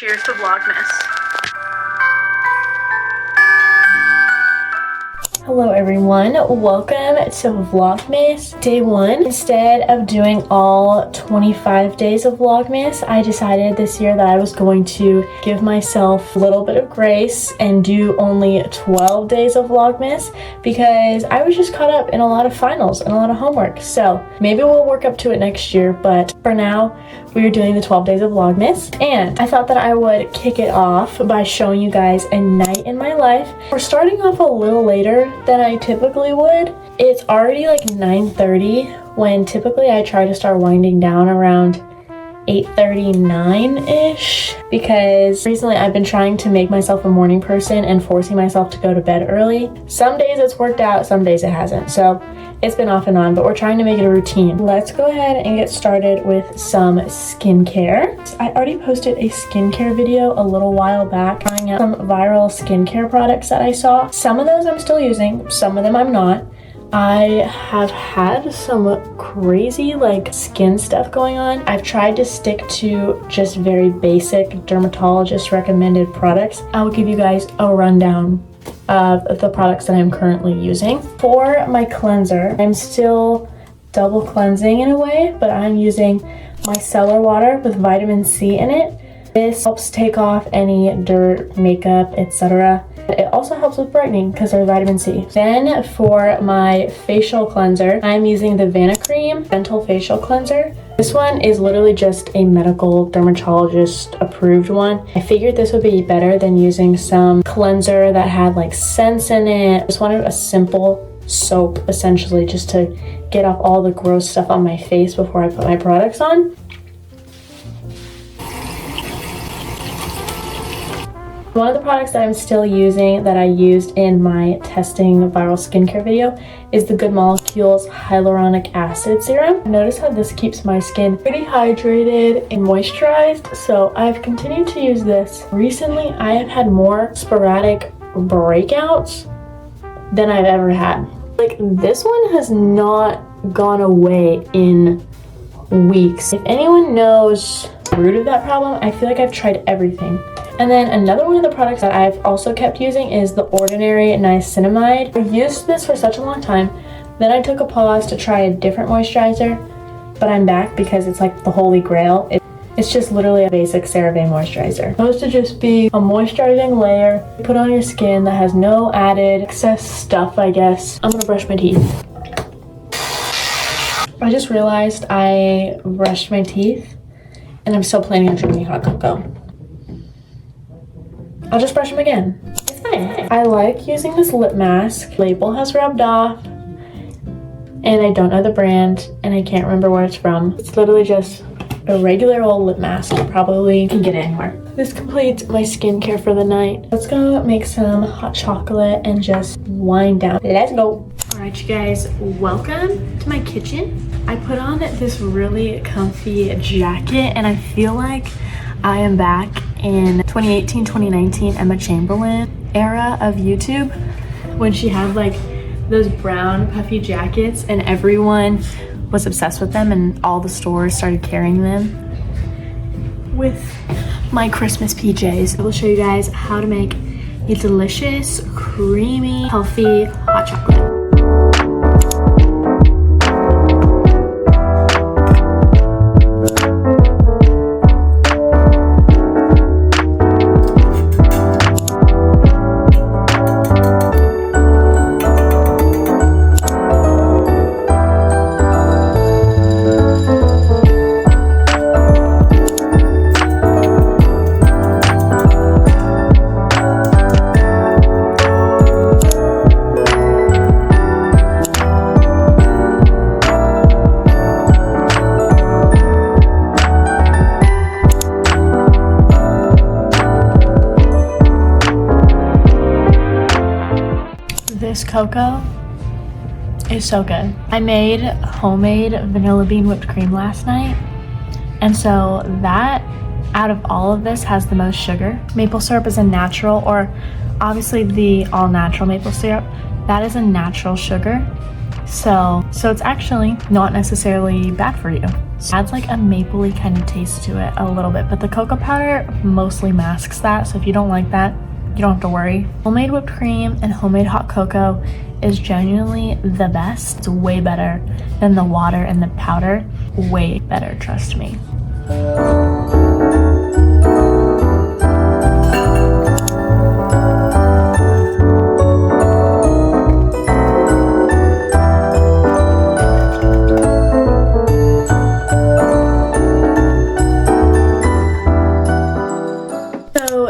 Cheers to vlogmas. Hello everyone, welcome to Vlogmas Day 1. Instead of doing all 25 days of Vlogmas, I decided this year that I was going to give myself a little bit of grace and do only 12 days of Vlogmas because I was just caught up in a lot of finals and a lot of homework. So maybe we'll work up to it next year, but for now, we are doing the 12 days of Vlogmas. And I thought that I would kick it off by showing you guys a night in my life. We're starting off a little later than I typically would. It's already like 9:30 when typically I try to start winding down around 8:39-ish because recently I've been trying to make myself a morning person and forcing myself to go to bed early. Some days it's worked out, some days it hasn't. So it's been off and on, but we're trying to make it a routine. Let's go ahead and get started with some skincare. I already posted a skincare video a little while back trying out some viral skincare products that I saw. Some of those I'm still using, some of them I'm not. I have had some crazy skin stuff going on. I've tried to stick to just very basic dermatologist recommended products. I will give you guys a rundown of the products that I'm currently using. For my cleanser, I'm still double cleansing in a way, but I'm using micellar water with vitamin C in it. This helps take off any dirt, makeup, etc. It also helps with brightening because there's vitamin C. Then for my facial cleanser, I'm using the Vanicream Gentle Facial Cleanser. This one is literally just a medical dermatologist approved one. I figured this would be better than using some cleanser that had scents in it. Just wanted a simple soap essentially just to get off all the gross stuff on my face before I put my products on. One of the products that I'm still using that I used in my testing viral skincare video is the Good Molecules Hyaluronic Acid Serum. Notice how this keeps my skin pretty hydrated and moisturized, so I've continued to use this. Recently, I have had more sporadic breakouts than I've ever had. This one has not gone away in weeks. If anyone knows the root of that problem, I feel like I've tried everything. And then another one of the products that I've also kept using is the Ordinary Niacinamide. I used this for such a long time, then I took a pause to try a different moisturizer, but I'm back because it's like the holy grail. It's just literally a basic CeraVe moisturizer. It's supposed to just be a moisturizing layer you put on your skin that has no added excess stuff, I guess. I'm gonna brush my teeth. I just realized I brushed my teeth and I'm still planning on drinking hot cocoa. I'll just brush them again. It's fine. I like using this lip mask. Label has rubbed off and I don't know the brand and I can't remember where it's from. It's literally just a regular old lip mask. You probably can get it anywhere. This completes my skincare for the night. Let's go make some hot chocolate and just wind down. Let's go. All right, you guys, welcome to my kitchen. I put on this really comfy jacket and I feel like I am back in 2018-2019 Emma Chamberlain era of YouTube when she had those brown puffy jackets and everyone was obsessed with them and all the stores started carrying them with my Christmas PJs. I will show you guys how to make a delicious, creamy, healthy hot chocolate. This cocoa is so good. I made homemade vanilla bean whipped cream last night, and so that out of all of this has the most sugar. Maple syrup is a natural, or obviously the all natural maple syrup, that is a natural sugar. So it's actually not necessarily bad for you. So it adds like a mapley kind of taste to it a little bit, but the cocoa powder mostly masks that. So if you don't like that, you don't have to worry. Homemade whipped cream and homemade hot cocoa is genuinely the best. It's way better than the water and the powder. Way better, trust me.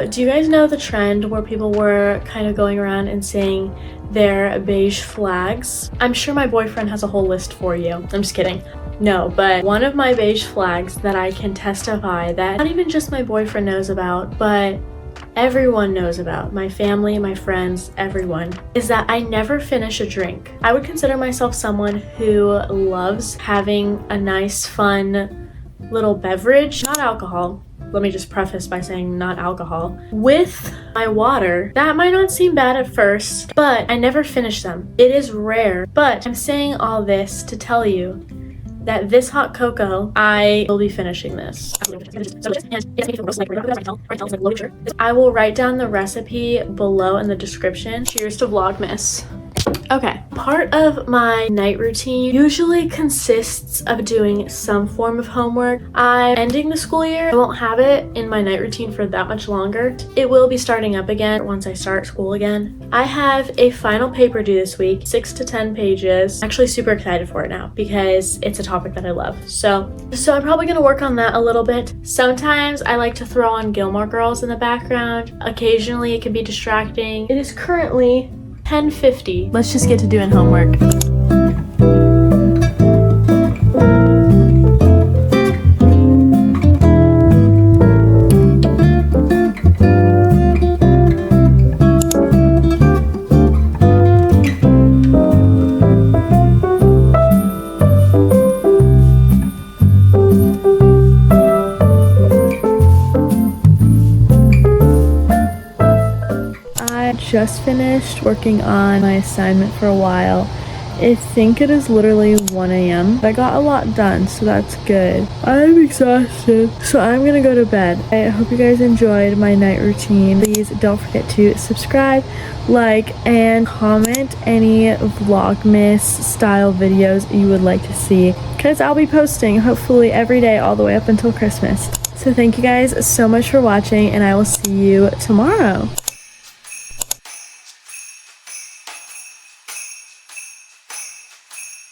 Do you guys know the trend where people were kind of going around and saying their beige flags? I'm sure my boyfriend has a whole list for you. I'm just kidding. No, but one of my beige flags that I can testify that not even just my boyfriend knows about, but everyone knows about, my family, my friends, everyone, is that I never finish a drink. I would consider myself someone who loves having a nice, fun little beverage, not alcohol. Let me just preface by saying not alcohol, with my water. That might not seem bad at first, but I never finish them. It is rare, but I'm saying all this to tell you that this hot cocoa, I will be finishing this. I will write down the recipe below in the description. Cheers to Vlogmas. Okay, part of my night routine usually consists of doing some form of homework. I'm ending the school year. I won't have it in my night routine for that much longer. It will be starting up again once I start school again. I have a final paper due this week, 6 to 10 pages. I'm actually super excited for it now because it's a topic that I love. So I'm probably gonna work on that a little bit. Sometimes I like to throw on Gilmore Girls in the background. Occasionally it can be distracting. It is currently 10:50. Let's just get to doing homework. Just finished working on my assignment for a while. I think it is literally 1 a.m. I got a lot done, so that's good. I'm exhausted, so I'm gonna go to bed. I hope you guys enjoyed my night routine. Please don't forget to subscribe, like, and comment any Vlogmas style videos you would like to see, because I'll be posting hopefully every day all the way up until Christmas. So thank you guys so much for watching, and I will see you tomorrow.